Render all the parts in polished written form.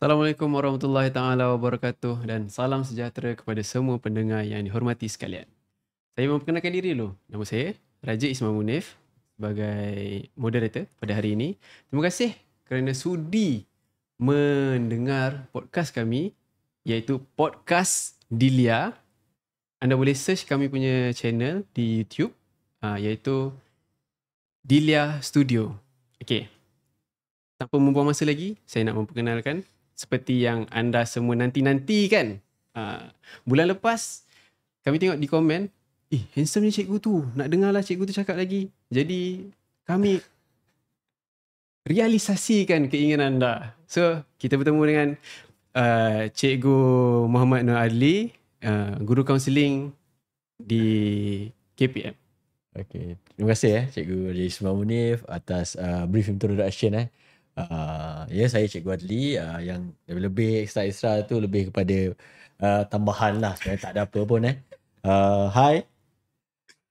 Assalamualaikum warahmatullahi taala wabarakatuh dan salam sejahtera kepada semua pendengar yang dihormati sekalian. Saya memperkenalkan diri dulu. Nama saya Raja Ismail Munif sebagai moderator pada hari ini. Terima kasih kerana sudi mendengar podcast kami iaitu Podcast Dilia. Anda boleh search kami punya channel di YouTube iaitu Dilia Studio. Okey. Tanpa membuang masa lagi, saya nak memperkenalkan seperti yang anda semua nanti-nanti kan. Bulan lepas kami tengok di komen, handsome ni cikgu tu, nak dengarlah cikgu tu cakap lagi. Jadi kami realisasikan keinginan anda. So kita bertemu dengan Cikgu Muhammad Nur Adli, guru kaunseling di KPM. Okay, terima kasih Cikgu Raja Ismail Munif atas brief introduction. Saya Cikgu Adli, yang lebih extra tu lebih kepada tambahan lah, sebenarnya tak ada apa pun. Hi,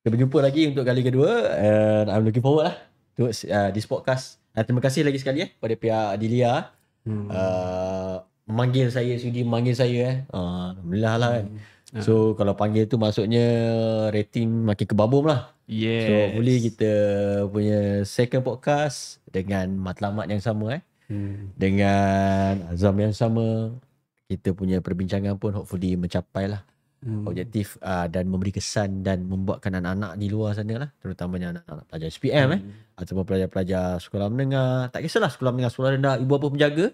kita berjumpa lagi untuk kali kedua and I'm looking forward lah to this podcast. Terima kasih lagi sekali kepada pihak Dilia sudi memanggil saya. Alhamdulillah lah kan. So kalau panggil tu maksudnya rating makin kebabum lah. Yes. So boleh kita punya second podcast dengan matlamat yang sama dengan azam yang sama. Kita punya perbincangan pun hopefully mencapai lah objektif dan memberi kesan dan membuatkan anak-anak di luar sana lah, terutamanya anak-anak pelajar SPM ataupun pelajar-pelajar sekolah menengah, tak kisahlah sekolah menengah, sekolah rendah, ibu bapa penjaga,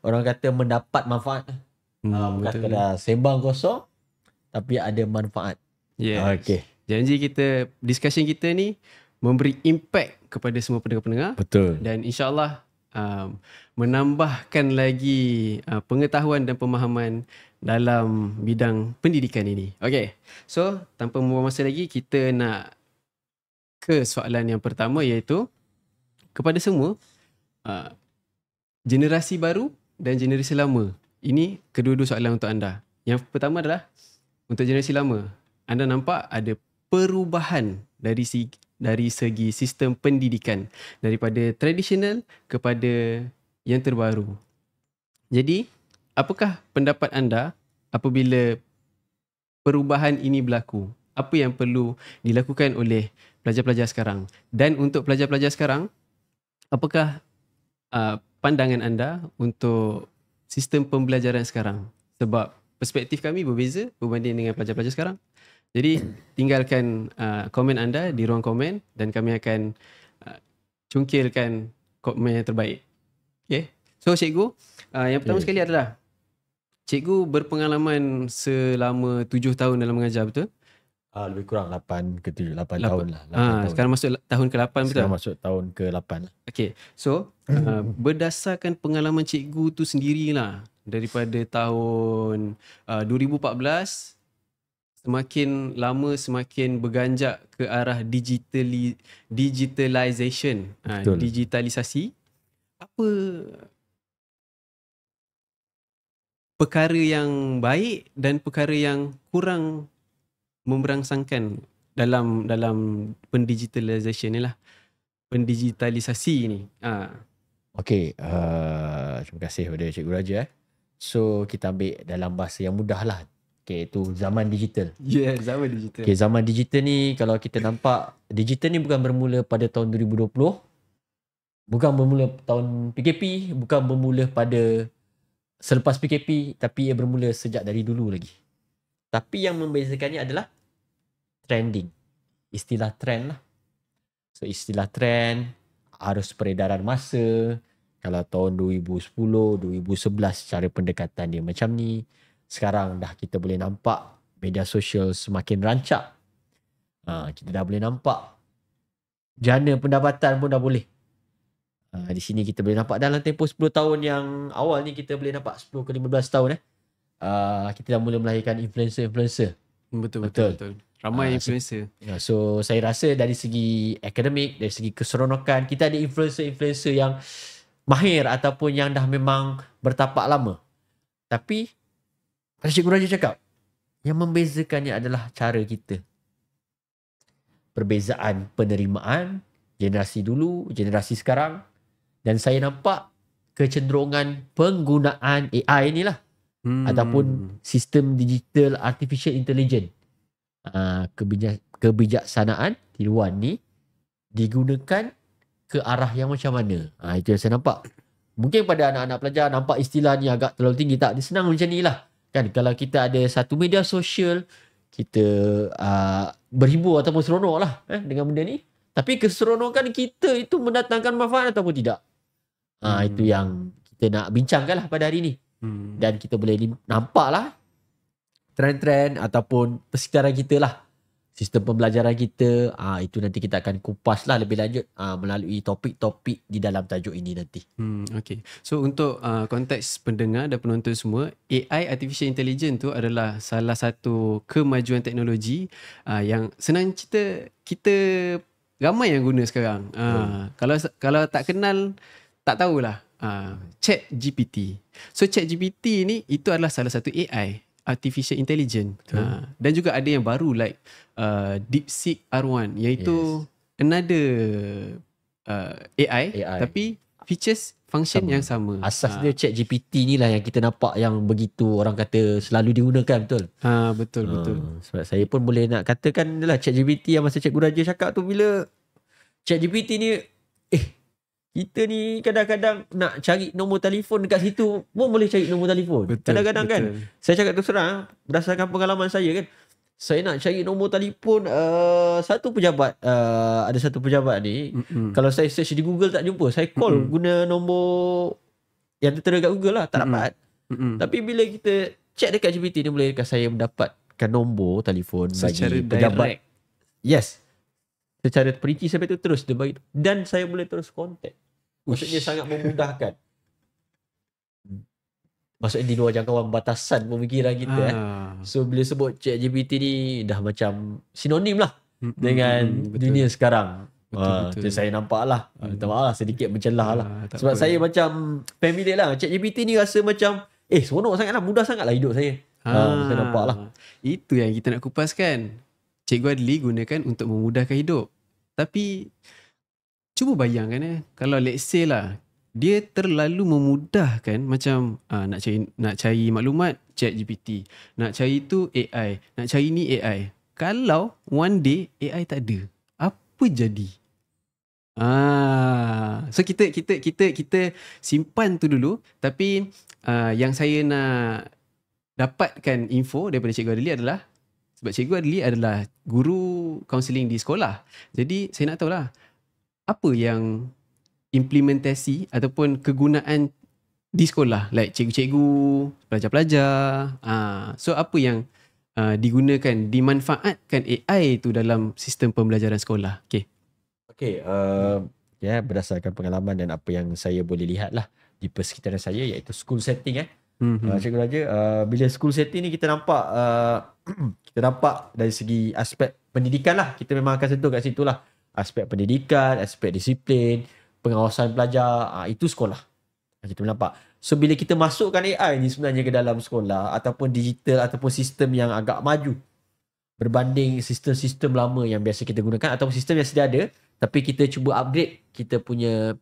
orang kata mendapat manfaat. Bukan sekadar sembang kosong tapi ada manfaat. Yes. Okay. Janji kita, discussion kita ni memberi impact kepada semua pendengar-pendengar. Betul. Dan insyaAllah menambahkan lagi pengetahuan dan pemahaman dalam bidang pendidikan ini. Okay. So, tanpa membuang masa lagi, kita nak ke soalan yang pertama iaitu kepada semua generasi baru dan generasi lama. Ini kedua-dua soalan untuk anda. Yang pertama adalah untuk generasi lama. Anda nampak ada perubahan dari segi sistem pendidikan daripada tradisional kepada yang terbaru. Jadi, apakah pendapat anda apabila perubahan ini berlaku? Apa yang perlu dilakukan oleh pelajar-pelajar sekarang? Dan untuk pelajar-pelajar sekarang, apakah pandangan anda untuk sistem pembelajaran sekarang? Sebab perspektif kami berbeza berbanding dengan pelajar-pelajar sekarang. Jadi tinggalkan komen anda di ruang komen dan kami akan cungkilkan komen yang terbaik. Okay. So cikgu, yang pertama sekali adalah cikgu berpengalaman selama 7 tahun dalam mengajar, betul? Lebih kurang 8 ke 7, 8 tahun lah. 8 tahun. Sekarang masuk tahun ke-8, betul? Sekarang masuk tahun ke-8 lah. Okay. So berdasarkan pengalaman cikgu tu sendirilah, daripada tahun 2014 semakin lama semakin berganjak ke arah digitalization, digitalisasi. Apa perkara yang baik dan perkara yang kurang memberangsangkan dalam pendigitalisation ni lah, pendigitalisasi ni. Okey, terima kasih kepada Cikgu Raja. So kita ambil dalam bahasa yang mudah lah. Okay, itu zaman digital. Zaman digital. Okay, zaman digital ni kalau kita nampak, digital ni bukan bermula pada tahun 2020. Bukan bermula tahun PKP, bukan bermula pada selepas PKP, tapi ia bermula sejak dari dulu lagi. Tapi yang membezakannya adalah trending. Istilah trend lah. So istilah trend, arus peredaran masa. Kalau tahun 2010, 2011 cara pendekatan dia macam ni. Sekarang dah kita boleh nampak media sosial semakin rancak. Kita dah boleh nampak jana pendapatan pun dah boleh. Di sini kita boleh nampak dalam tempoh 10 tahun yang awal ni, kita boleh nampak 10 ke 15 tahun kita dah mula melahirkan influencer-influencer. Betul. Ramai influencer. So saya rasa dari segi akademik, dari segi keseronokan, kita ada influencer-influencer yang mahir ataupun yang dah memang bertapak lama. Tapi macam Cikgu Raja cakap, yang membezakannya adalah cara kita. Perbezaan penerimaan generasi dulu, generasi sekarang. Dan saya nampak kecenderungan penggunaan AI ni lah. Ataupun sistem digital artificial intelligence. Kebijaksanaan tiruan ni digunakan ke arah yang macam mana. Itu yang saya nampak. Mungkin pada anak-anak pelajar nampak istilah ni agak terlalu tinggi. Tak, dia senang macam ni lah. Kan kalau kita ada satu media sosial, kita berhibur ataupun seronok lah dengan benda ni. Tapi keseronokan kita itu mendatangkan manfaat ataupun tidak. Itu yang kita nak bincangkan lah pada hari ni. Dan kita boleh nampak lah trend-trend ataupun persekitaran kita lah. Sistem pembelajaran kita. Itu nanti kita akan kupas lah lebih lanjut melalui topik-topik di dalam tajuk ini nanti. Okay. So untuk konteks pendengar dan penonton semua, AI Artificial Intelligence tu adalah salah satu kemajuan teknologi yang senang cerita kita ramai yang guna sekarang. Kalau tak kenal, tak tahulah. ChatGPT. So ChatGPT ni itu adalah salah satu AI Artificial Intelligence. Dan juga ada yang baru like DeepSeek R1 iaitu another AI tapi features function yang sama. Asas dia ChatGPT ni lah yang kita nampak yang begitu orang kata selalu digunakan, betul? Betul. Sebab saya pun boleh nak katakan adalah ChatGPT yang masa Cikgu Raja cakap tu, bila ChatGPT ni kita ni kadang-kadang nak cari nombor telefon dekat situ pun boleh cari nombor telefon. Kadang-kadang kan saya cakap tu serang berdasarkan pengalaman saya kan, saya nak cari nombor telefon satu pejabat, ada satu pejabat ni, kalau saya search di Google tak jumpa, saya call guna nombor yang tertera kat Google lah, tak dapat. Tapi bila kita check dekat GPT ni, boleh saya mendapatkan nombor telefon secara bagi pejabat direct. Yes, secara perinci sampai tu terus dia bagi, dan saya boleh terus kontak. Maksudnya sangat memudahkan. Maksudnya di luar jangkauan batasan pemikiran kita. So bila sebut ChatGPT ni dah macam sinonim lah dengan dunia sekarang. Betul. Saya nampak lah. Minta maaf lah sedikit mencelah lah. Sebab saya macam familiar lah. ChatGPT ni rasa macam seronok sangat lah. Mudah sangat lah hidup saya. Saya nampak lah. Itu yang kita nak kupaskan. Cikgu Adli gunakan untuk memudahkan hidup. Tapi cuba bayangkan kalau let's say lah dia terlalu memudahkan, macam nak cari maklumat ChatGPT, nak cari tu AI, nak cari ni AI. Kalau one day AI tak ada, apa jadi? So kita simpan tu dulu. Tapi yang saya nak dapatkan info daripada Cikgu Adli adalah, sebab Cikgu Adli adalah guru kaunseling di sekolah, jadi saya nak tahulah apa yang implementasi ataupun kegunaan di sekolah, like cikgu-cikgu, pelajar-pelajar. So apa yang digunakan, dimanfaatkan AI tu dalam sistem pembelajaran sekolah. Okay, berdasarkan pengalaman dan apa yang saya boleh lihat lah di persekitaran saya, iaitu school setting Cikgu Raja, bila school setting ni kita nampak dari segi aspek pendidikan lah, kita memang akan sentuh kat situ lah. Aspek pendidikan, aspek disiplin, pengawasan pelajar, itu sekolah. Kita nampak. So bila kita masukkan AI ni sebenarnya ke dalam sekolah ataupun digital ataupun sistem yang agak maju berbanding sistem-sistem lama yang biasa kita gunakan ataupun sistem yang sedia ada, tapi kita cuba upgrade kita punya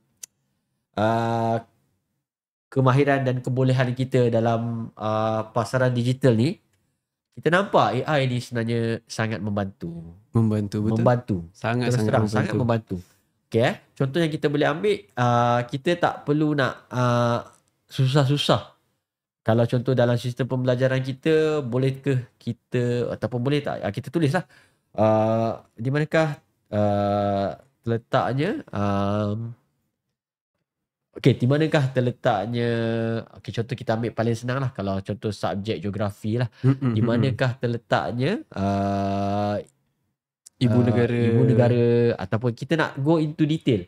kemahiran dan kebolehan kita dalam pasaran digital ni, kita nampak AI ni sebenarnya sangat membantu. Betul. Sangat membantu. Okay, contoh yang kita boleh ambil, kita tak perlu nak susah-susah. Kalau contoh dalam sistem pembelajaran kita, bolehkah kita ataupun boleh tak kita tulislah di manakah letaknya di manakah terletaknya, contoh kita ambil paling senang lah, kalau contoh subjek geografi lah, di manakah terletaknya ibu negara ataupun kita nak go into detail.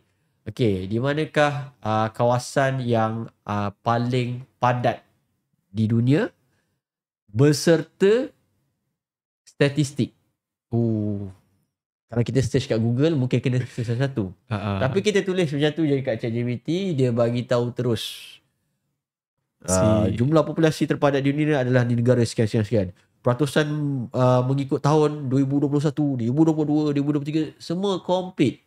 Di manakah kawasan yang paling padat di dunia berserta statistik. Kalau kita search kat Google, mungkin kena search satu. Tapi kita tulis macam tu je kat ChatGPT, dia bagi tahu terus. Jumlah populasi terpadat di dunia adalah di negara sekian-sekian. Peratusan mengikut tahun 2021, 2022, 2023, semua complete.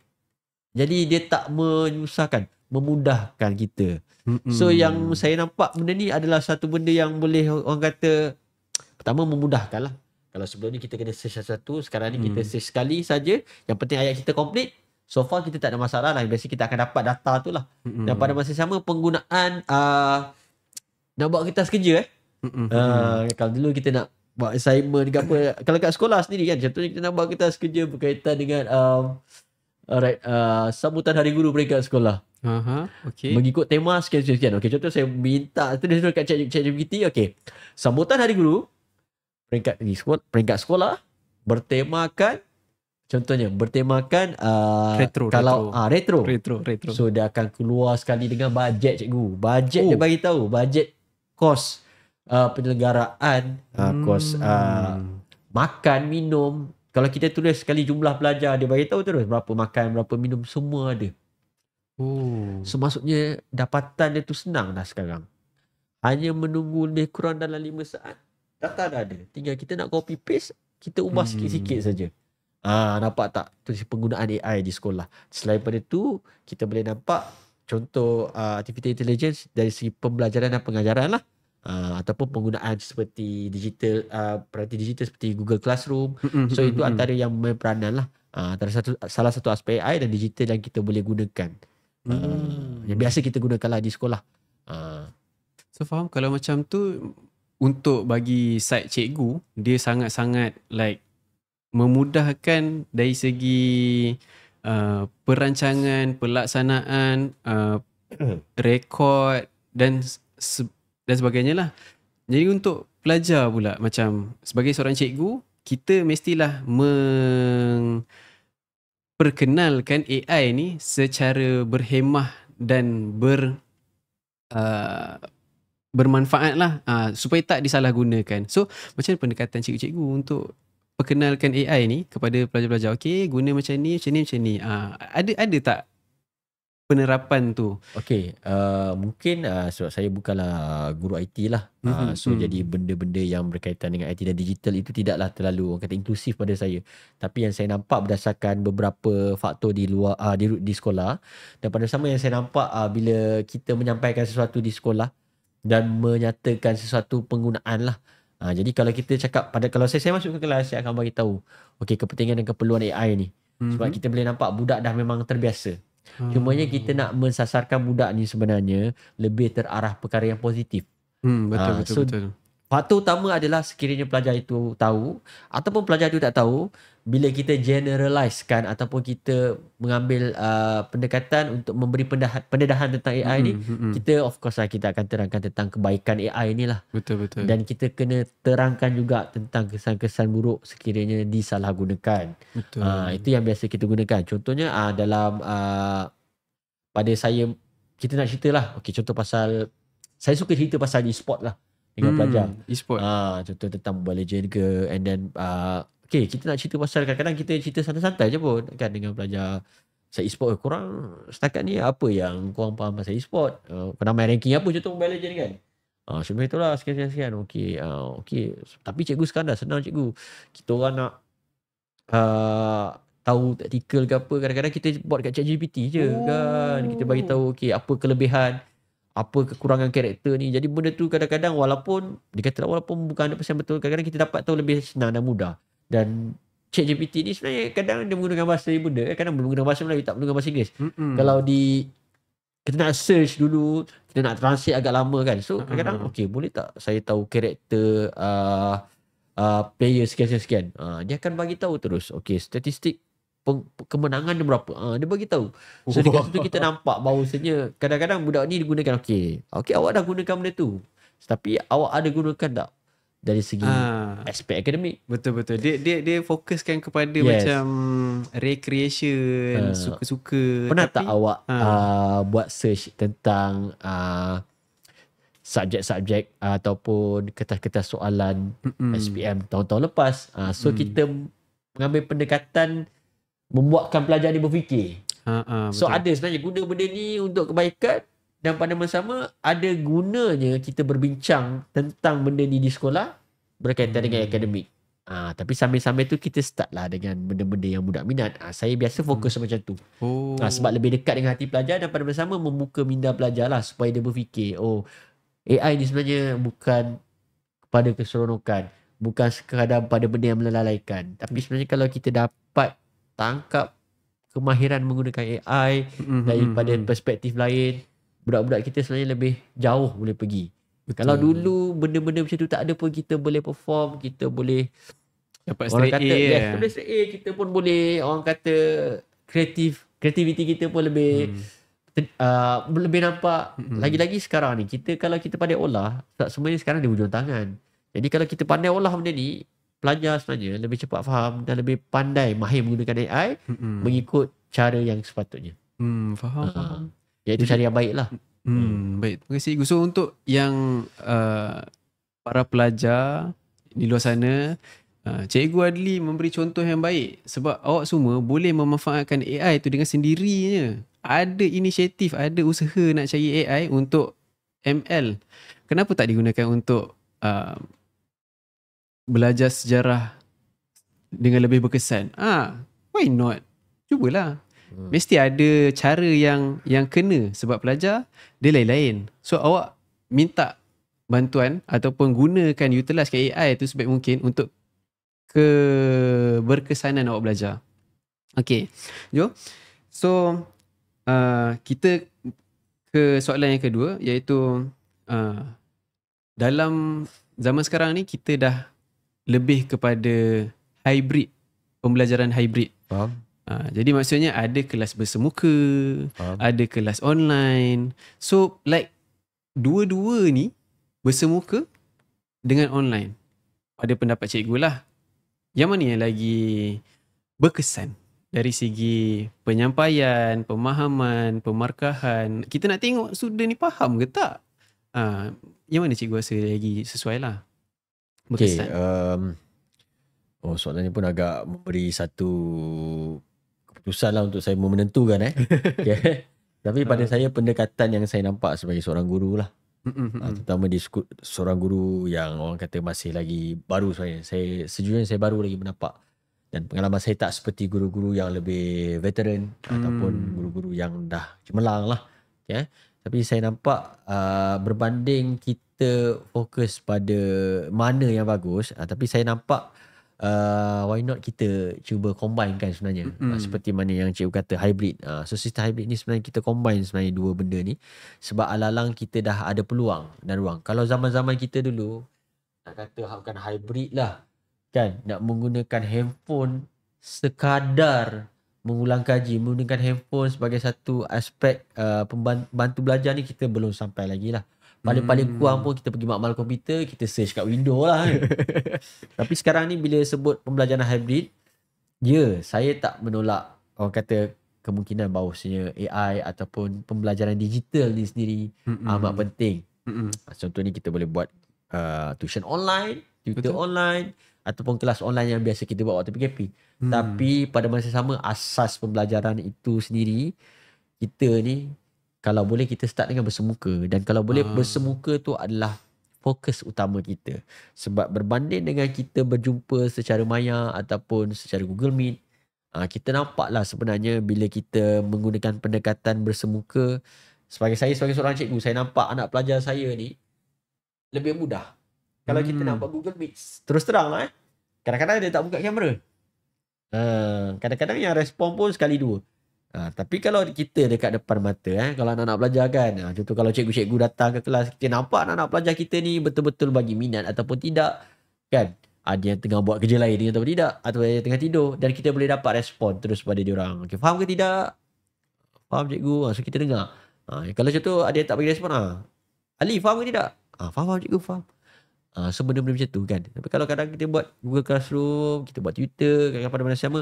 Jadi dia tak menyusahkan. memudahkan kita. So yang saya nampak benda ni adalah satu benda yang boleh orang kata pertama memudahkan lah. Kalau sebelum ni kita kena search satu, sekarang ni kita search sekali saja. Yang penting ayat kita complete. So far kita tak ada masalah lah. Biasanya kita akan dapat data tu lah. Dan pada masa sama penggunaan nak buat kertas kerja kalau dulu kita nak buat assignment ke apa, kalau kat sekolah sendiri kan, contohnya kita nak buat kertas kerja berkaitan dengan sambutan Hari Guru peringkat sekolah. Okay. Mengikut tema sekian. Okay, contoh saya minta tulis dulu kat ChatGPT. Okay, sambutan Hari Guru peringkat sekolah bertemakan, contohnya bertemakan retro. So dia akan keluar sekali dengan bajet cikgu. Bajet dia bagi tahu, bajet kos penyelenggaraan, kos makan, minum. Kalau kita tulis sekali jumlah pelajar, dia bagi tahu terus berapa makan, berapa minum, semua ada. So maksudnya dapatan dia tu senang dah sekarang. Hanya menunggu lebih kurang dalam 5 saat, data dah ada. Tinggal kita nak copy paste, kita ubah sikit-sikit saja. Nampak tak tu penggunaan AI di sekolah. Selain pada tu, kita boleh nampak contoh artificial intelligence dari segi pembelajaran dan pengajaran lah. Ataupun penggunaan seperti digital, peralatan digital seperti Google Classroom. So itu antara yang main peranan lah. Salah satu aspek AI dan digital yang kita boleh gunakan. Yang biasa kita gunakan lah di sekolah. So faham kalau macam tu, untuk bagi side cikgu, dia sangat-sangat like memudahkan dari segi perancangan, pelaksanaan, rekod dan sebagainya lah. Jadi untuk pelajar pula, macam sebagai seorang cikgu, kita mestilah perkenalkan AI ni secara berhemah dan bermanfaat lah, supaya tak disalahgunakan. So macam mana pendekatan cikgu-cikgu untuk perkenalkan AI ni kepada pelajar-pelajar? Okay, guna macam ni. Ada tak penerapan tu? Okay, mungkin sebab saya bukanlah guru IT lah. So jadi benda-benda yang berkaitan dengan IT dan digital itu tidaklah terlalu orang kata inklusif pada saya. Tapi yang saya nampak berdasarkan beberapa faktor di luar di sekolah, dan pada sama yang saya nampak bila kita menyampaikan sesuatu di sekolah dan menyatakan sesuatu penggunaan lah. Jadi kalau kita cakap kalau saya masuk ke kelas, saya akan bagi tahu okey, kepentingan dan keperluan AI ni. Sebab kita boleh nampak budak dah memang terbiasa. Cumanya kita nak mensasarkan budak ni sebenarnya lebih terarah perkara yang positif. Betul. Faktor utama adalah sekiranya pelajar itu tahu ataupun pelajar itu tak tahu, bila kita generalizekan ataupun kita mengambil pendekatan untuk memberi pendedahan tentang AI ni, kita of course lah kita akan terangkan tentang kebaikan AI ni lah. Betul. Dan kita kena terangkan juga tentang kesan-kesan buruk sekiranya disalahgunakan. Betul. Itu yang biasa kita gunakan. Contohnya dalam pada saya, kita nak cerita lah. Okay, contoh pasal, saya suka cerita pasal e-sport lah dengan pelajar. E-sport. Contoh tentang Mobile Legends ke, and then okay, kita nak cerita pasal, kadang-kadang kita cerita santai-santai je pun kan dengan pelajar. Pasal e-sport, korang setakat ni apa yang korang faham pasal e-sport? Korang main ranking apa contoh Mobile Legends kan? Sebenarnya itulah sekian-sekian. Okay. Tapi cikgu sekarang dah senang cikgu. Kita orang nak tahu taktikal ke apa, kadang-kadang kita buat kat ChatGPT je kan. Kita bagi tahu okay, apa kelebihan, apa kekurangan karakter ni. Jadi benda tu kadang-kadang walaupun bukan 100% betul, kadang-kadang kita dapat tahu lebih senang dan mudah. Dan ChatGPT ni sebenarnya kadang dia menggunakan bahasa Ibunda, kadang menggunakan bahasa Melayu, tak menggunakan bahasa Inggeris. Kalau kita nak search dulu, kita nak translate agak lama kan. So kadang-kadang okay, boleh tak saya tahu karakter player sekian-sekian. Dia akan bagi tahu terus. Okay, statistik kemenangan dia berapa. Dia bagi tahu. So dekat situ kita nampak bahawasanya kadang-kadang budak ni digunakan okay, awak dah gunakan benda tu. Tapi awak ada gunakan tak dari segi aspek akademik? Betul. Dia fokuskan kepada macam recreation, suka-suka. Pernah tak awak buat search tentang subjek-subjek ataupun kertas-kertas soalan SPM tahun-tahun lepas? So kita mengambil pendekatan membuatkan pelajar ni berfikir. So ada sebenarnya guna benda ni untuk kebaikan, dan pada masa sama ada gunanya kita berbincang tentang benda ni di sekolah berkaitan dengan akademik. Tapi sambil-sambil tu kita start lah dengan benda-benda yang budak minat. Saya biasa fokus macam tu. Sebab lebih dekat dengan hati pelajar dan pada masa sama membuka minda pelajar lah supaya dia berfikir, AI ni sebenarnya bukan kepada keseronokan, bukan sekadar pada benda yang melalaikan. Tapi sebenarnya kalau kita dapat tangkap kemahiran menggunakan AI daripada perspektif lain, budak-budak kita sebenarnya lebih jauh boleh pergi. Kalau dulu benda-benda macam tu tak ada pun, kita boleh perform, kita boleh dapat orang straight kata, A. kita boleh straight A, kita pun boleh, orang kata kreativiti kita pun lebih lebih nampak. Lagi-lagi sekarang ni, kalau kita pandai olah, semuanya sekarang di hujung tangan. Jadi kalau kita pandai olah benda ni, pelajar sebenarnya lebih cepat faham dan lebih pandai mahir menggunakan AI mengikut cara yang sepatutnya. Faham. Iaitu cara yang baik lah. Baik, terima kasih Igu. So untuk yang para pelajar di luar sana, Cikgu Adli memberi contoh yang baik sebab awak semua boleh memanfaatkan AI tu dengan sendirinya. Ada inisiatif, ada usaha nak cari AI untuk ML. Kenapa tak digunakan untuk belajar sejarah dengan lebih berkesan? Why not? Cubalah. Mesti ada cara yang kena sebab pelajar dia lain-lain. So awak minta bantuan ataupun gunakan, utilisekan AI tu sebaik mungkin untuk keberkesanan awak belajar. Okay, jom. So kita ke soalan yang kedua, iaitu dalam zaman sekarang ni kita dah lebih kepada hybrid, pembelajaran hybrid. Faham? Jadi maksudnya ada kelas bersemuka, ada kelas online. So like dua-dua ni, bersemuka dengan online, pada pendapat cikgu lah, yang mana yang lagi berkesan dari segi penyampaian, pemahaman, pemarkahan? Kita nak tengok student ni faham ke tak? Yang mana cikgu rasa lagi sesuai lah, berkesan? Soalan ni pun agak memberi satu keputusan lah untuk saya menentukan. Tapi pada saya, pendekatan yang saya nampak sebagai seorang guru lah, terutama di seorang guru yang orang kata masih lagi baru sebenarnya. Sejujurnya saya baru lagi menampak, dan pengalaman saya tak seperti guru-guru yang lebih veteran ataupun guru-guru yang dah cemerlang lah. Tapi saya nampak berbanding kita fokus pada mana yang bagus, tapi saya nampak why not kita cuba combinekan sebenarnya. Seperti mana yang cikgu kata, hybrid. So sistem hybrid ni sebenarnya kita combine sebenarnya dua benda ni, sebab alalang kita dah ada peluang dan ruang. Kalau zaman-zaman kita dulu, nak kata bukan hybrid lah kan, nak menggunakan handphone sekadar mengulang kaji, menggunakan handphone sebagai satu aspek pembantu belajar ni, kita belum sampai lagi lah. Paling kurang pun kita pergi makmal komputer, kita search kat window lah kan. Tapi sekarang ni bila sebut pembelajaran hybrid, saya tak menolak, orang kata, kemungkinan bahawasanya AI ataupun pembelajaran digital ni sendiri amat penting. Contoh ni kita boleh buat tuition online, tutor online, ataupun kelas online yang biasa kita buat waktu PKP. Tapi pada masa sama, asas pembelajaran itu sendiri, kita ni kalau boleh kita start dengan bersemuka. Dan kalau boleh bersemuka tu adalah fokus utama kita. Sebab berbanding dengan kita berjumpa secara maya ataupun secara Google Meet, kita nampaklah sebenarnya bila kita menggunakan pendekatan bersemuka, sebagai seorang cikgu, saya nampak anak pelajar saya ni lebih mudah. Kalau kita nak buat Google Meet, terus terang lah, kadang-kadang dia tak buka kamera. Kadang-kadang yang respon pun sekali dua. Tapi kalau kita dekat depan mata, kalau anak-anak pelajar kan, contoh kalau cikgu-cikgu datang ke kelas, kita nampak anak-anak pelajar kita ni betul-betul bagi minat ataupun tidak kan. Ada yang tengah buat kerja lain ataupun tidak, atau yang tengah tidur, dan kita boleh dapat respon terus pada diorang. Okay, faham ke tidak? Faham cikgu. So kita dengar. Kalau contoh ada yang tak bagi respon, Ali faham ke tidak? Faham cikgu, faham. So benda-benda macam tu kan. Tapi kalau kadang kita buat Google Classroom, kita buat Twitter, kadang-kadang pada masa sama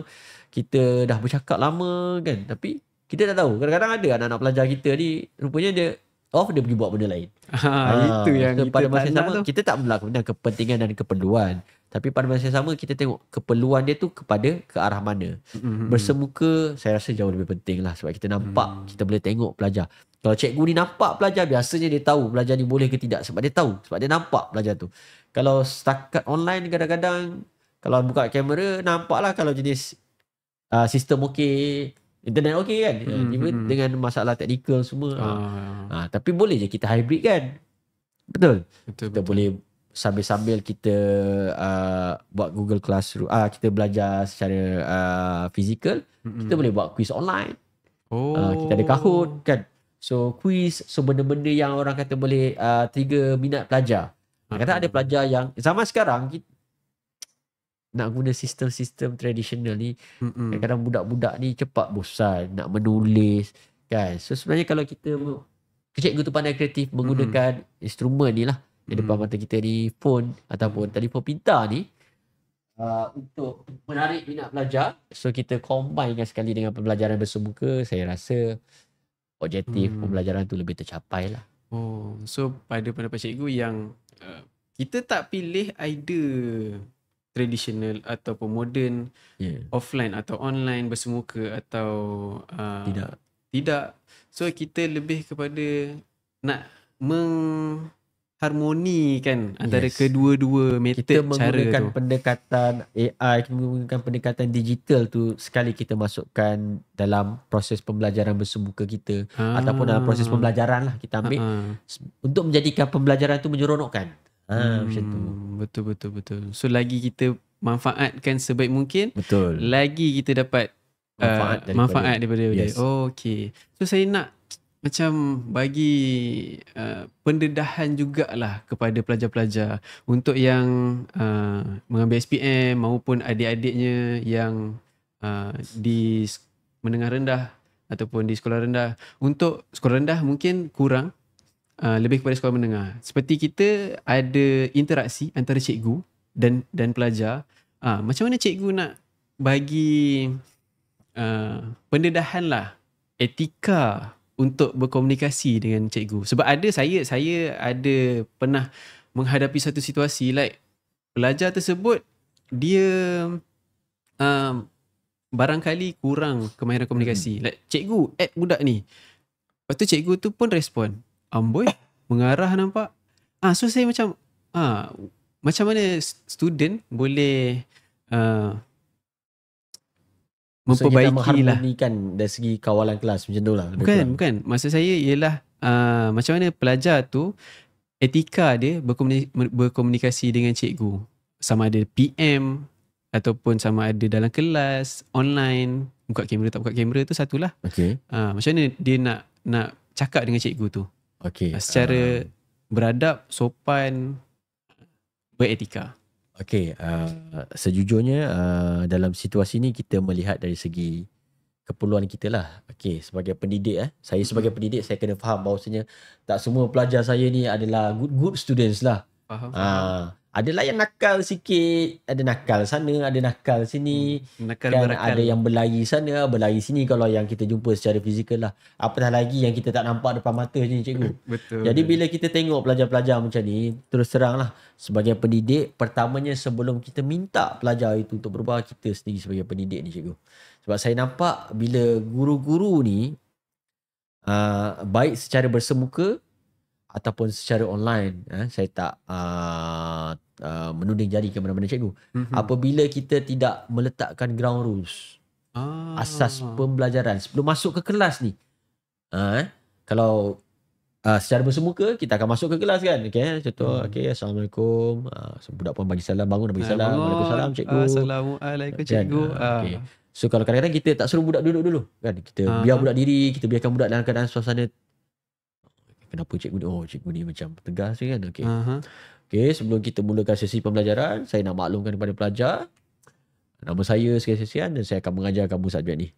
kita dah bercakap lama kan, tapi kita tak tahu. Kadang-kadang ada anak-anak pelajar kita ni, rupanya dia dia pergi buat benda lain. Itu yang so kita pada masa tak sama nak tu. kita tak melakukan kepentingan dan keperluan, tapi pada masa sama kita tengok keperluan dia tu kepada ke arah mana. Bersemuka saya rasa jauh lebih penting lah, sebab kita nampak, kita boleh tengok pelajar. Kalau cikgu ni nampak pelajar, biasanya dia tahu pelajar ni boleh ke tidak, sebab dia tahu, sebab dia nampak pelajar tu. Kalau setakat online, kadang-kadang Kalau buka kamera, nampak lah kalau jenis sistem okey, internet okey kan. Even dengan masalah teknikal semua. Tapi boleh je kita hybrid kan. Betul. Kita boleh sambil-sambil kita buat Google Classroom, kita belajar secara fizikal, kita boleh buat quiz online. Kita ada Kahoot kan. So quiz, so benda-benda yang orang kata boleh trigger minat pelajar. Kadang-kadang ada pelajar yang zaman sekarang nak guna sistem-sistem tradisional ni, kadang-kadang budak-budak ni cepat bosan nak menulis kan. So sebenarnya kalau kita cikgu tu pandai kreatif menggunakan instrumen ni lah di depan mata kita ni, phone ataupun telefon pintar ni, untuk menarik minat pelajar. So kita combinekan sekali dengan pembelajaran bersemuka, saya rasa objektif pembelajaran tu lebih tercapai lah. So pada pendapat cikgu yang kita tak pilih either tradisional ataupun modern, offline atau online, bersemuka atau tidak. So kita lebih kepada nak mengharmonikan antara kedua-dua method, kita cara menggunakan tu. pendekatan AI, kita menggunakan pendekatan digital tu sekali kita masukkan dalam proses pembelajaran bersemuka kita, ataupun dalam proses pembelajaran lah kita ambil untuk menjadikan pembelajaran tu menyeronokkan. Macam tu. Betul. So lagi kita manfaatkan sebaik mungkin, lagi kita dapat manfaat daripada dia. Okay. So saya nak macam bagi pendedahan jugalah kepada pelajar-pelajar untuk yang mengambil SPM maupun adik-adiknya yang di menengah rendah ataupun di sekolah rendah. Untuk sekolah rendah mungkin kurang, lebih kepada sekolah menengah. Seperti kita ada interaksi antara cikgu dan pelajar. Macam mana cikgu nak bagi pendedahan lah, etika untuk berkomunikasi dengan cikgu. Sebab saya ada pernah menghadapi satu situasi like pelajar tersebut dia barangkali kurang kemahiran komunikasi. Like cikgu add budak ni. Lepas tu cikgu tu pun respon, amboi, mengarah nampak. So saya macam mana student boleh memperbaiki kita mengharmonikan dari segi kawalan kelas macam tu lah. Bukan. Maksud saya ialah macam mana pelajar tu etika dia berkomunikasi dengan cikgu. Sama ada PM ataupun sama ada dalam kelas, online, buka kamera tak buka kamera tu satulah. Macam mana dia nak cakap dengan cikgu tu. Secara beradab, sopan, beretika. Sejujurnya dalam situasi ni kita melihat dari segi keperluan kita lah. Sebagai pendidik, saya sebagai pendidik, saya kena faham bahawasanya tak semua pelajar saya ni adalah good students lah. Faham. Adalah yang nakal sikit, ada nakal sana, ada nakal sini, nakal kan berakal. ada yang berlari sana, berlari sini kalau yang kita jumpa secara fizikal lah. Apatah lagi yang kita tak nampak depan mata ni, cikgu. Betul. Jadi bila kita tengok pelajar-pelajar macam ni, terus terang lah, sebagai pendidik, pertamanya sebelum kita minta pelajar itu untuk berubah, kita sendiri sebagai pendidik ni, cikgu. Sebab saya nampak bila guru-guru ni baik secara bersemuka ataupun secara online, saya tak menuding jari ke mana-mana, cikgu. Apabila kita tidak meletakkan ground rules, asas pembelajaran sebelum masuk ke kelas ni, kalau secara bersemuka kita akan masuk ke kelas kan, contoh, Assalamualaikum, budak pun bagi salam, bangun bagi salam, Waalaikumsalam cikgu, Assalamualaikum cikgu. So kalau kadang-kadang kita tak suruh budak duduk dulu kan, kita biar budak diri, kita biarkan budak dalam keadaan suasana, kenapa cikgu ni, cikgu ni macam tegas kan. Sebelum kita mulakan sesi pembelajaran, saya nak maklumkan kepada pelajar, nama saya sekian-sekian dan saya akan mengajar kamu subjek ni.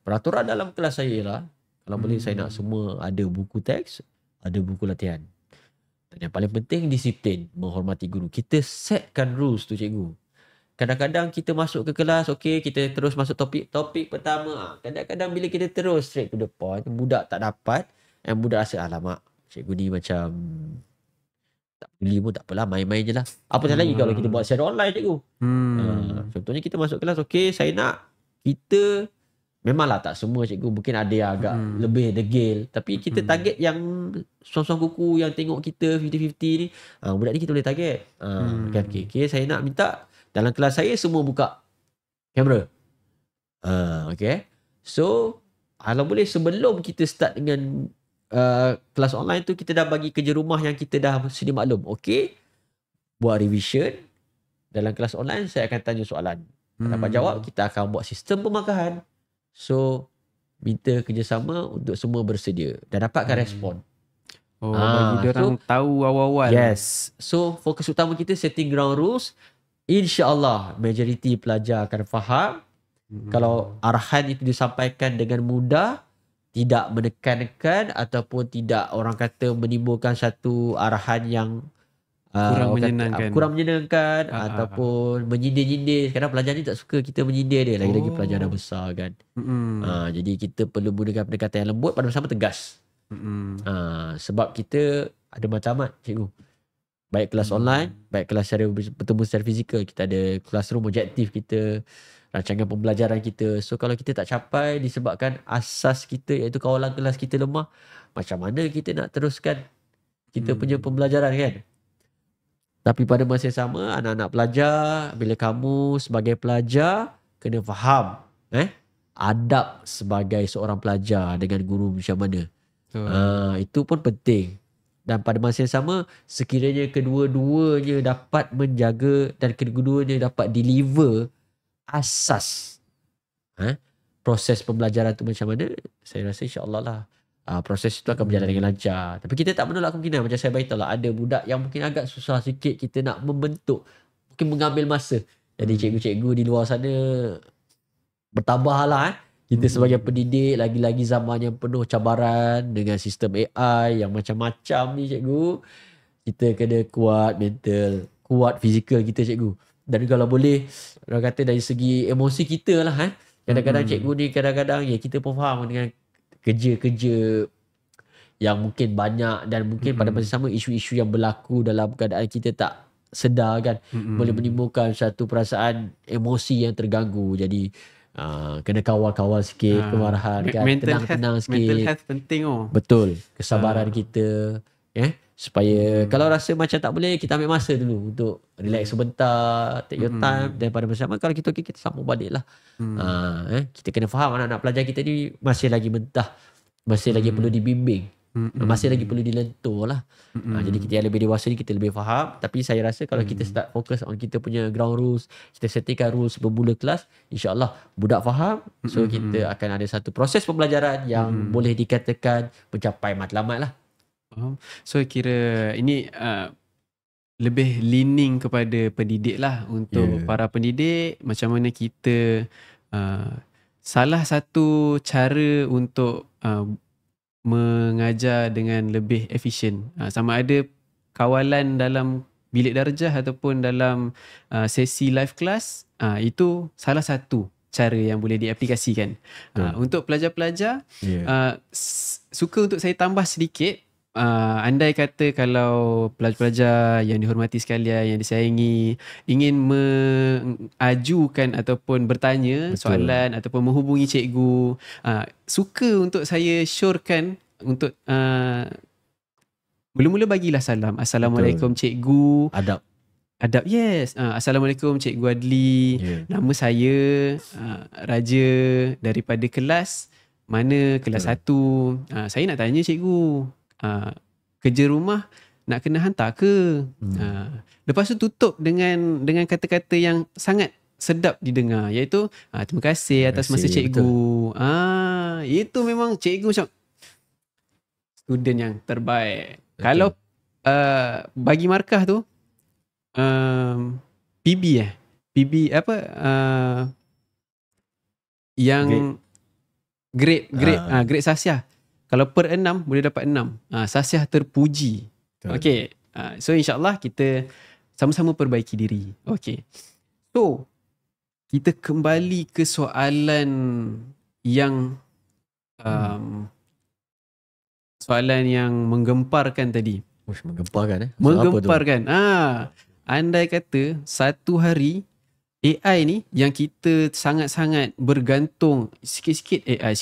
Peraturan dalam kelas saya ialah, kalau boleh saya nak semua ada buku teks, ada buku latihan. Dan yang paling penting disiplin, menghormati guru. Kita setkan rules tu, cikgu. Kadang-kadang kita masuk ke kelas, kita terus masuk topik pertama. Kadang-kadang bila kita terus straight to the point, budak tak dapat, dan budak rasa, alamak, cikgu ni macam tak peduli pun, tak apalah, main-main je lah. Apatah lagi kalau kita buat secara online, cikgu. Contohnya kita masuk kelas, saya nak kita, memanglah tak semua cikgu, mungkin ada yang agak lebih degil, tapi kita target yang suang-suang kuku yang tengok kita 50-50 ni, budak ni kita boleh target. Kan, saya nak minta Dalam kelas saya semua buka kamera. Okay. So, kalau boleh sebelum kita start dengan kelas online tu, kita dah bagi kerja rumah yang kita dah sedia maklum. Okay, buat revision. Dalam kelas online, saya akan tanya soalan. Dapat jawab, kita akan buat sistem pemakahan. So, minta kerjasama untuk semua bersedia dan dapatkan respon. Bagi dia orang tahu awal-awal. Yes. So, fokus utama kita setting ground rules. InsyaAllah, majoriti pelajar akan faham. Kalau arahan itu disampaikan dengan mudah, tidak menekankan ataupun tidak orang kata menimbulkan satu arahan yang kurang menyenangkan ataupun menyindir-nyindir. Kadang pelajar ni tak suka kita menyindir dia, lagi-lagi pelajar dah besar kan. Jadi kita perlu gunakan pendekatan yang lembut, pada masa sama tegas. Sebab kita ada macam-macam cikgu. Baik kelas online, baik kelas secara bertemu secara fizikal. Kita ada classroom objektif kita, rancangan pembelajaran kita. So kalau kita tak capai disebabkan asas kita iaitu kawalan kelas kita lemah, macam mana kita nak teruskan kita punya pembelajaran kan? Tapi pada masa yang sama, anak-anak pelajar, bila kamu sebagai pelajar kena faham adab sebagai seorang pelajar dengan guru macam mana. Itu pun penting. Dan pada masa yang sama, sekiranya kedua-duanya dapat menjaga dan kedua-duanya dapat deliver asas proses pembelajaran tu macam mana, saya rasa insya-Allah lah proses itu akan berjalan dengan lancar. Tapi kita tak menolak kemungkinan, macam saya beritahu lah, ada budak yang mungkin agak susah sikit kita nak membentuk, mungkin mengambil masa. Jadi cikgu-cikgu di luar sana bertabahlah kita sebagai pendidik, lagi-lagi zaman yang penuh cabaran dengan sistem AI yang macam-macam ni cikgu. Kita kena kuat mental, kuat fizikal kita cikgu. Dan kalau boleh, orang kata dari segi emosi kita lah kadang-kadang cikgu ni kadang-kadang kita pun faham dengan kerja-kerja yang mungkin banyak dan mungkin pada masa sama isu-isu yang berlaku dalam keadaan kita tak sedar kan, boleh menimbulkan satu perasaan emosi yang terganggu. Jadi kena kawal-kawal sikit kemarahan kan, tenang-tenang sikit. Mental health penting Betul. Kesabaran kita supaya kalau rasa macam tak boleh, kita ambil masa dulu untuk relax sebentar, take your time. Dan pada masa sama kalau kita kita sambung balik lah. Kita kena faham anak-anak pelajar kita ni masih lagi mentah, masih lagi perlu dibimbing, masih lagi perlu dilentur lah. Jadi kita yang lebih dewasa ni kita lebih faham. Tapi saya rasa kalau kita start fokus on kita punya ground rules, kita settingkan rules bermula kelas, insyaAllah budak faham. So kita akan ada satu proses pembelajaran yang boleh dikatakan mencapai matlamat lah. So kira ini lebih leaning kepada pendidik lah. Untuk para pendidik, macam mana kita salah satu cara untuk mengajar dengan lebih efisien, sama ada kawalan dalam bilik darjah ataupun dalam sesi live class, itu salah satu cara yang boleh diaplikasikan. Untuk pelajar-pelajar, suka untuk saya tambah sedikit. Andai kata kalau pelajar-pelajar yang dihormati sekalian, yang disayangi, ingin mengajukan ataupun bertanya soalan ataupun menghubungi cikgu, suka untuk saya syorkan untuk mula-mula bagilah salam. Assalamualaikum cikgu. Adab, yes. Assalamualaikum Cikgu Adli. Nama saya Raja daripada kelas mana, kelas 1. Saya nak tanya cikgu, kerja rumah nak kena hantar ke? Lepas tu tutup dengan kata-kata yang sangat sedap didengar, iaitu terima kasih atas masa cikgu. Itu memang cikgu macam student yang terbaik. Betul. Kalau bagi markah tu PB apa yang grade Sasiah. Kalau per 6 boleh dapat 6. Sasiah terpuji. Okey. So insyaAllah kita sama-sama perbaiki diri. Okey. So kita kembali ke soalan yang menggemparkan tadi. Menggemparkan Menggemparkan. Andai kata satu hari AI ni yang kita sangat-sangat bergantung, sikit-sikit AI.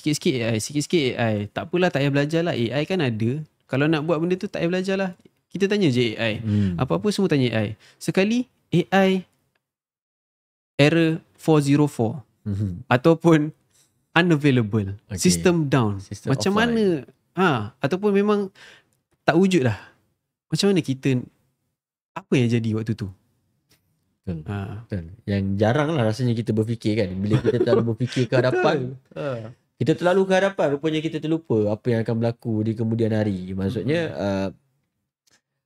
Tak apalah, tak payah belajar lah. AI kan ada. Kalau nak buat benda tu tak payah belajar lah. Kita tanya je AI. Apa-apa semua tanya AI. Sekali AI error 404 ataupun unavailable, Okay. system down. Sistem Macam offline. mana ataupun memang tak wujud dah. Macam mana kita, apa yang jadi waktu tu? Betul. Ha. Betul. Yang jarang lah rasanya kita berfikir kan. Bila kita terlalu berfikir ke hadapan, kita terlalu ke hadapan, rupanya kita terlupa apa yang akan berlaku di kemudian hari. Maksudnya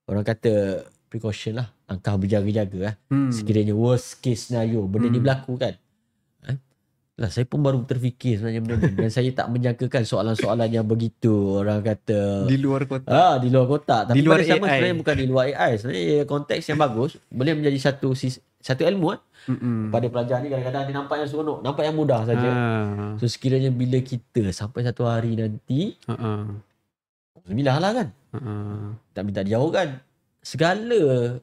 orang kata precaution lah, langkah berjaga-jaga lah. Sekiranya worst case scenario benda ni berlaku kan. Lah, saya pun baru terfikir sebenarnya benda ni, dan saya tak menjangkakan soalan-soalan yang begitu orang kata Di luar kotak. di luar kotak. Tapi Di luar pada sama AI. sebenarnya bukan di luar AI. Sebenarnya konteks yang bagus boleh menjadi satu ilmu pada pelajar ni. Kadang-kadang dia nampak yang seronok, nampak yang mudah saja. So sekiranya bila kita sampai satu hari nanti, alhamdulillah lah kan, tak minta dijauh kan, segala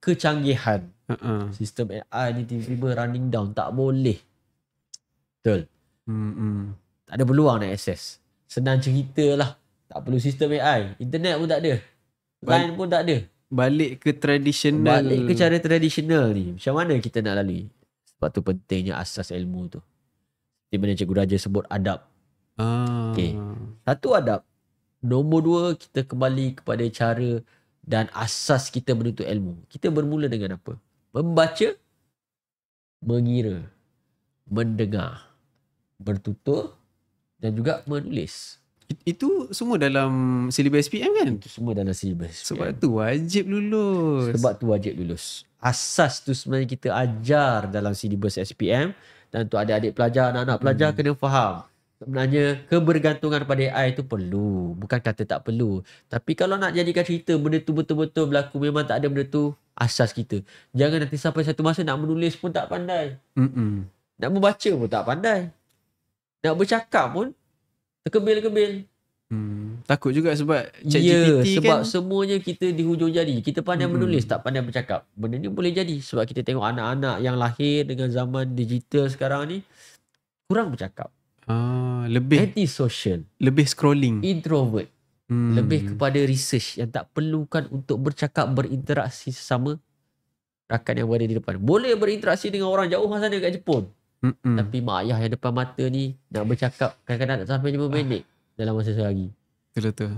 kecanggihan sistem AI ni tiba-tiba running down, tak boleh. Betul. Tak ada peluang nak akses. Senang cerita lah, tak perlu sistem AI, internet pun tak ada, line pun tak ada. Balik ke tradisional. Balik ke cara tradisional ni, macam mana kita nak lalui? Sebab tu pentingnya asas ilmu tu. Seperti mana Cikgu Raja sebut, adab. Okay. Satu, adab. Nombor dua, kita kembali kepada cara dan asas kita menuntut ilmu. Kita bermula dengan apa? Membaca, mengira, mendengar, bertutur dan juga menulis. Itu semua dalam silibus SPM kan? Itu semua dalam silibus. Sebab tu wajib lulus. Sebab tu wajib lulus. Asas tu sebenarnya kita ajar dalam silibus SPM, dan untuk adik-adik pelajar, anak-anak pelajar kena faham. Sebenarnya kebergantungan pada AI tu perlu. Bukan kata tak perlu. Tapi kalau nak jadikan cerita benda tu betul-betul berlaku, memang tak ada benda tu, asas kita. Jangan nanti sampai satu masa nak menulis pun tak pandai. Nak membaca pun tak pandai. Nak bercakap pun terkebil-kebil. Takut juga sebab Ya, ChatGPT sebab kan. semuanya kita di hujung jari. Kita pandai menulis, tak pandai bercakap. Benda ni boleh jadi. Sebab kita tengok anak-anak yang lahir dengan zaman digital sekarang ni, kurang bercakap. Lebih Antisocial. lebih scrolling. Introvert. Lebih kepada research yang tak perlukan untuk bercakap, berinteraksi sesama rakan yang berada di depan. Boleh berinteraksi dengan orang jauh sana kat Jepun. Tapi mak ayah yang depan mata ni nak bercakap kadang-kadang tak sampai 5 minit dalam masa sehari. Betul-betul.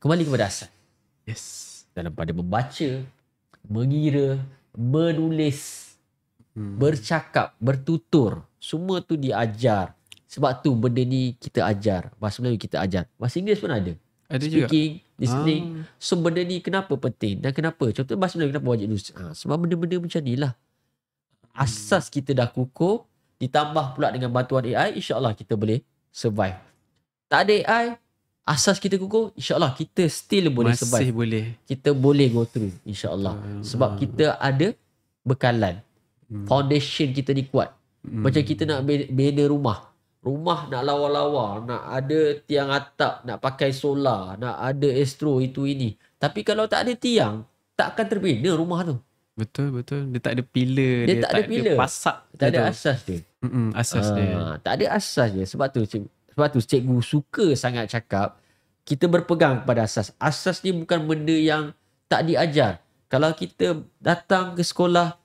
Kembali kepada asas. Yes. Dalam pada membaca, mengira, menulis, bercakap, bertutur, semua tu diajar. Sebab tu benda ni kita ajar. Bahasa Melayu kita ajar. Bahasa Inggeris pun ada. Ada juga. Speaking, listening. So benda ni kenapa penting dan kenapa? Contoh bahasa Melayu kenapa wajib lulus? Sebab benda-benda macam ni lah. Asas kita dah kukuh, ditambah pula dengan bantuan AI, insyaAllah kita boleh survive. Tak ada AI, asas kita kukuh, insyaAllah kita still boleh Masih survive. boleh. Kita boleh go through, insyaAllah. Sebab kita ada bekalan. Foundation kita ni kuat. Macam kita nak bina rumah. Rumah nak lawa-lawa, nak ada tiang atap, nak pakai solar, nak ada astro itu ini. Tapi kalau tak ada tiang, tak akan terbina rumah tu. Betul. Dia tak ada pillar. Dia tak ada pillar. pasak. Tak ada dia tu. asas dia. Asas dia. Tak ada asas dia. Sebab tu cikgu suka sangat cakap kita berpegang pada asas. Asas ni bukan benda yang tak diajar. Kalau kita datang ke sekolah,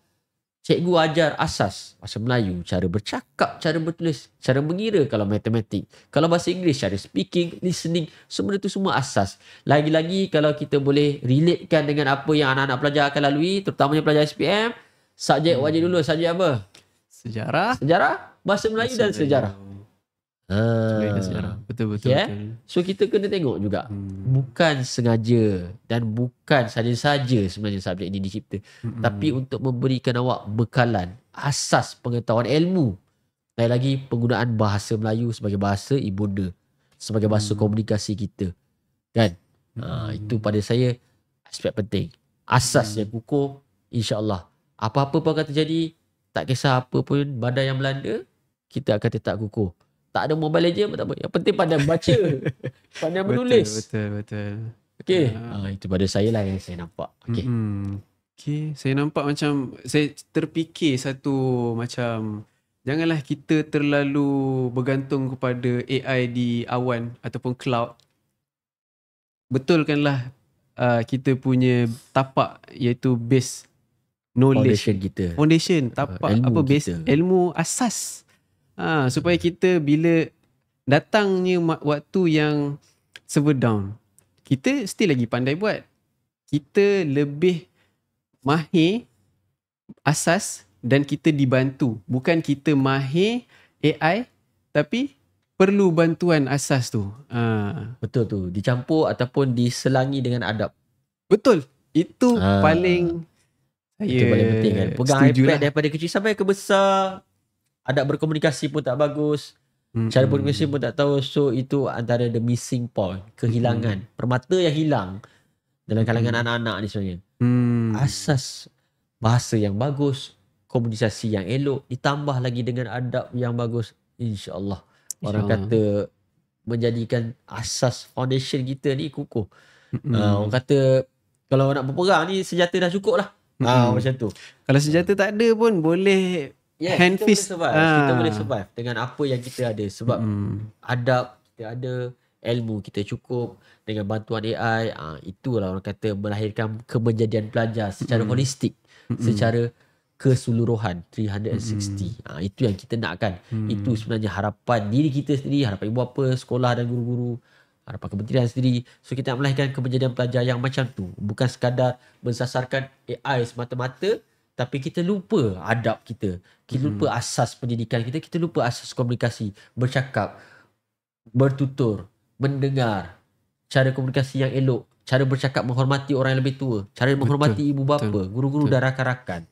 cikgu ajar asas. Bahasa Melayu, cara bercakap, cara bertulis, cara mengira kalau matematik. Kalau bahasa Inggeris, cara speaking, listening. Semua itu semua asas. Lagi-lagi kalau kita boleh relatekan dengan apa yang anak-anak pelajar akan lalui, terutamanya pelajar SPM, subjek wajib dulu. Subjek apa? Sejarah, bahasa Melayu dan sejarah. Sejarah. Betul. Yeah? So kita kena tengok juga. Bukan sengaja dan bukan saja-saja sebenarnya subjek ini dicipta. Tapi untuk memberikan awak bekalan, asas pengetahuan ilmu. Dan lagi penggunaan bahasa Melayu sebagai bahasa ibunda, sebagai bahasa komunikasi kita. Kan? Itu pada saya aspek penting. Asas yang kukuh, insya-Allah. Apa-apa pun akan terjadi, tak kisah apa pun badai yang melanda, kita akan tetap kukuh. Tak ada Mobile Legend pun tak apa. Yang penting pandai membaca. Pandai menulis. Betul. Okay. Itu pada saya lah yang saya nampak. Okay. Okay. Saya nampak macam, saya terfikir satu macam, janganlah kita terlalu bergantung kepada AI di awan ataupun cloud. Betulkanlah kita punya tapak, iaitu base knowledge, Foundation kita. foundation, tapak, ilmu apa base, kita. ilmu asas. Supaya kita bila datangnya waktu yang server down, kita still lagi pandai buat. Kita lebih mahir asas dan kita dibantu. Bukan kita mahir AI tapi perlu bantuan asas tu. Betul tu. Dicampur ataupun diselangi dengan adab. Betul. Itu paling Itu paling penting kan. Pegang setuju iPad lah. daripada kecil sampai ke besar. Adab berkomunikasi pun tak bagus. Cara berkomunikasi pun tak tahu. So itu antara the missing point. Kehilangan. Permata yang hilang dalam kalangan anak-anak ni sebenarnya. Asas bahasa yang bagus, komunikasi yang elok, ditambah lagi dengan adab yang bagus. InsyaAllah. Orang kata menjadikan asas foundation kita ni kukuh. Orang kata kalau nak berperang ni senjata dah cukup lah. Macam tu. Kalau senjata tak ada pun boleh hand kita fist. boleh survive. Kita boleh survive dengan apa yang kita ada. Sebab adab kita ada, ilmu kita cukup, dengan bantuan AI. Itulah orang kata melahirkan kemenjadian pelajar secara holistik, secara keseluruhan 360. Itu yang kita nakkan. Itu sebenarnya harapan diri kita sendiri, harapan ibu bapa, sekolah dan guru-guru, harapan kementerian sendiri. So kita nak melahirkan kemenjadian pelajar yang macam tu. Bukan sekadar mensasarkan AI semata-mata, tapi kita lupa adab kita. Kita lupa asas pendidikan kita. Kita lupa asas komunikasi. Bercakap, bertutur, mendengar, cara komunikasi yang elok, cara bercakap menghormati orang yang lebih tua, cara menghormati ibu bapa, guru-guru dan rakan-rakan.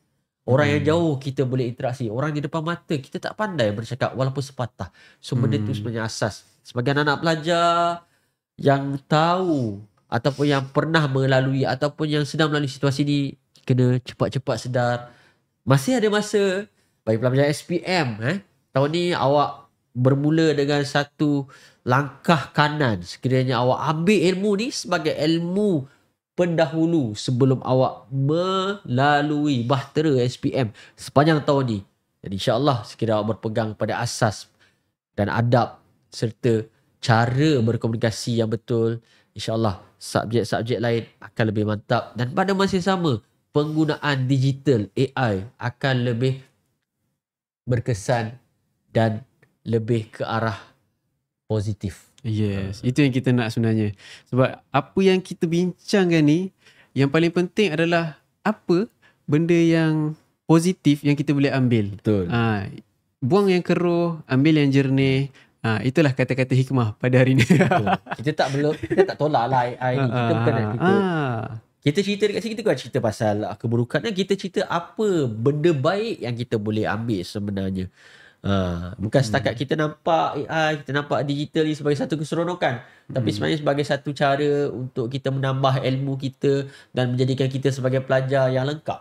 Orang yang jauh kita boleh interaksi. Orang di depan mata kita tak pandai bercakap walaupun sepatah. So benda tu sebenarnya asas. Sebagai anak pelajar yang tahu ataupun yang pernah melalui ataupun yang sedang melalui situasi ni, kena cepat-cepat sedar. Masih ada masa bagi pelajar SPM. Tahun ni awak bermula dengan satu langkah kanan. Sekiranya awak ambil ilmu ni sebagai ilmu pendahulu sebelum awak melalui bahtera SPM sepanjang tahun ni. Jadi insyaAllah sekiranya awak berpegang pada asas dan adab serta cara berkomunikasi yang betul, insyaAllah subjek-subjek lain akan lebih mantap. Dan pada masa yang sama, penggunaan digital AI akan lebih berkesan dan lebih ke arah positif. Yes, itu yang kita nak sebenarnya. Sebab apa yang kita bincangkan ni, yang paling penting adalah apa benda yang positif yang kita boleh ambil. Betul. Buang yang keruh, ambil yang jernih. Itulah kata-kata hikmah pada hari ni. Kita tak tolak lah AI ni. Kita bukan nak cerita. Kita cerita dekat sini, kita bukan cerita pasal keburukan. Kita cerita apa benda baik yang kita boleh ambil sebenarnya. Bukan setakat kita nampak AI, kita nampak digital ni sebagai satu keseronokan, tapi sebenarnya sebagai satu cara untuk kita menambah ilmu kita dan menjadikan kita sebagai pelajar yang lengkap.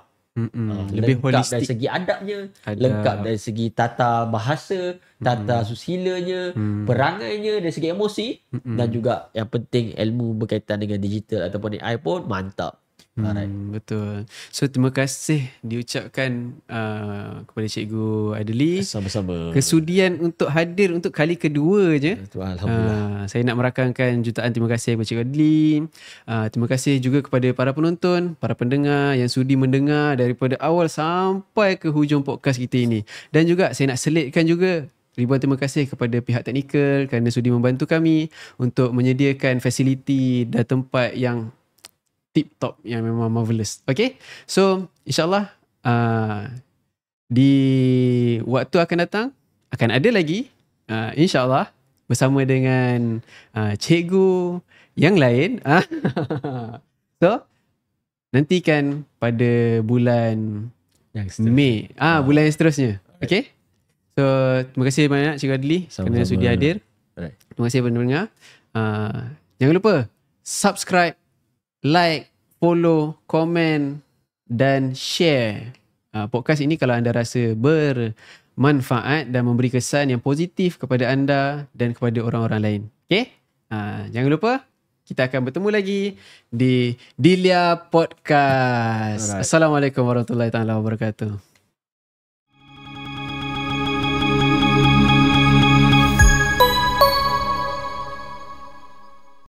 Lebih lengkap holistik dari segi adabnya, lengkap dari segi tata bahasa, tata susilanya, perangainya, dari segi emosi, dan juga yang penting ilmu berkaitan dengan digital ataupun AI pun mantap. Betul. So terima kasih diucapkan kepada Cikgu Adli. Sama-sama. Kesudian untuk hadir untuk kali kedua je. Alhamdulillah. Saya nak merakamkan jutaan terima kasih kepada Cikgu Adli. Terima kasih juga kepada para penonton, para pendengar yang sudi mendengar daripada awal sampai ke hujung podcast kita ini. Dan juga saya nak selitkan juga ribuan terima kasih kepada pihak teknikal kerana sudi membantu kami untuk menyediakan fasiliti dan tempat yang tip-top, yang memang marvelous. Okay, so insyaAllah di waktu akan datang akan ada lagi insyaAllah bersama dengan cikgu yang lain. So nantikan pada bulan Mei, bulan yang seterusnya. Okay, so terima kasih banyak Cikgu Adli kerana sudi hadir. Terima kasih pendengar. Jangan lupa subscribe, like, follow, komen dan share podcast ini kalau anda rasa bermanfaat dan memberi kesan yang positif kepada anda dan kepada orang-orang lain. Okay? Jangan lupa kita akan bertemu lagi di Dilia Podcast. Assalamualaikum warahmatullahi wabarakatuh.